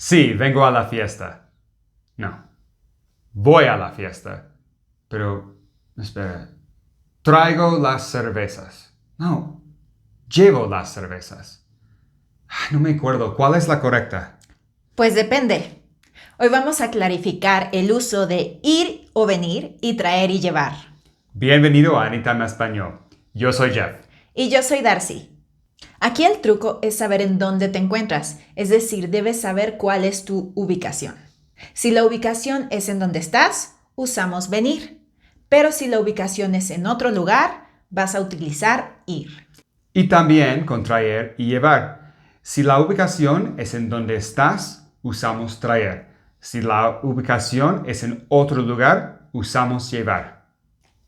Sí, vengo a la fiesta. No, voy a la fiesta. Pero, espera. Traigo las cervezas. No, llevo las cervezas. No me acuerdo. ¿Cuál es la correcta? Pues depende. Hoy vamos a clarificar el uso de ir o venir y traer y llevar. Bienvenido a Anytime Español. Yo soy Jeff. Y yo soy Darcy. Aquí el truco es saber en dónde te encuentras, es decir, debes saber cuál es tu ubicación. Si la ubicación es en donde estás, usamos venir. Pero si la ubicación es en otro lugar, vas a utilizar ir. Y también con traer y llevar. Si la ubicación es en donde estás, usamos traer. Si la ubicación es en otro lugar, usamos llevar.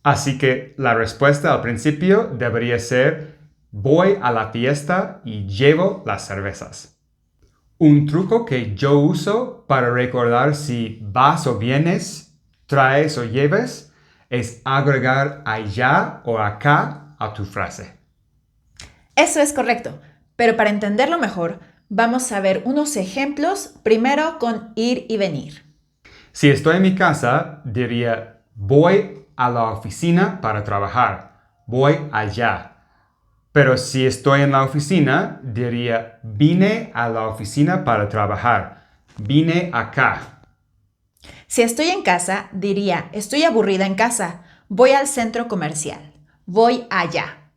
Así que la respuesta al principio debería ser: voy a la fiesta y llevo las cervezas. Un truco que yo uso para recordar si vas o vienes, traes o lleves, es agregar allá o acá a tu frase. Eso es correcto, pero para entenderlo mejor, vamos a ver unos ejemplos primero con ir y venir. Si estoy en mi casa, diría: voy a la oficina para trabajar. Voy allá. Pero si estoy en la oficina, diría: vine a la oficina para trabajar. Vine acá. Si estoy en casa, diría, estoy aburrida en casa, voy al centro comercial, voy allá.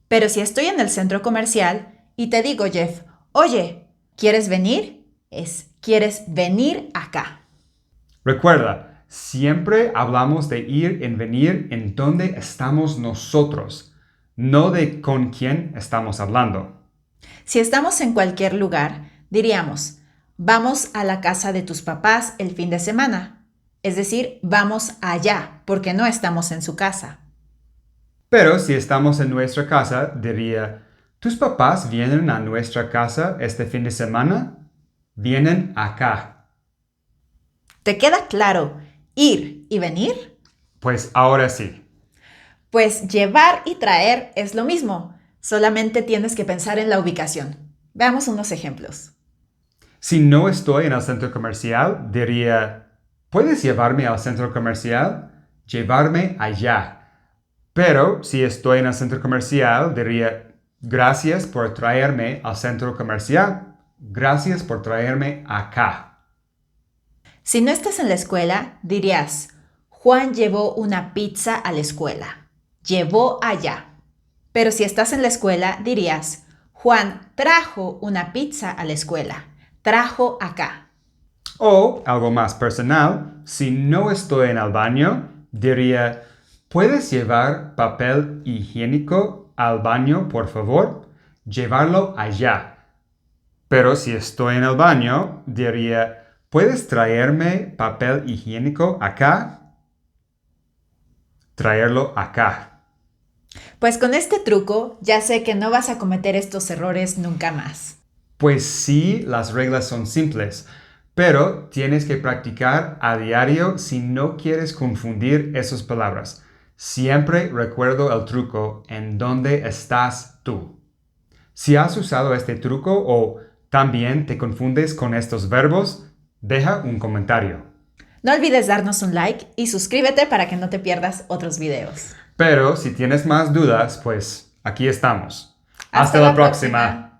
Pero si estoy en el centro comercial y te digo, Jeff, oye, ¿quieres venir? ¿Quieres venir acá? Recuerda, siempre hablamos de ir en venir en donde estamos nosotros, no de con quién estamos hablando. Si estamos en cualquier lugar, diríamos, vamos a la casa de tus papás el fin de semana. Es decir, vamos allá, porque no estamos en su casa. Pero si estamos en nuestra casa, diría: ¿tus papás vienen a nuestra casa este fin de semana? Vienen acá. ¿Te queda claro ir y venir? Pues ahora sí. Pues llevar y traer es lo mismo, solamente tienes que pensar en la ubicación. Veamos unos ejemplos. Si no estoy en el centro comercial, diría: ¿puedes llevarme al centro comercial? Llevarme allá. Pero si estoy en el centro comercial, diría: gracias por traerme al centro comercial. Gracias por traerme acá. Si no estás en la escuela, dirías, Juan llevó una pizza a la escuela. Llevó allá. Pero si estás en la escuela, dirías, Juan trajo una pizza a la escuela. Trajo acá. O, algo más personal, si no estoy en el baño, diría: ¿puedes llevar papel higiénico al baño, por favor? Llevarlo allá. Pero si estoy en el baño, diría: ¿puedes traerme papel higiénico acá? Traerlo acá. Pues con este truco ya sé que no vas a cometer estos errores nunca más. Pues sí, las reglas son simples, pero tienes que practicar a diario si no quieres confundir esas palabras. Siempre recuerdo el truco: en dónde estás tú. Si has usado este truco o también te confundes con estos verbos, deja un comentario. No olvides darnos un like y suscríbete para que no te pierdas otros videos. Pero si tienes más dudas, pues aquí estamos. Hasta Hasta la la próxima. próxima.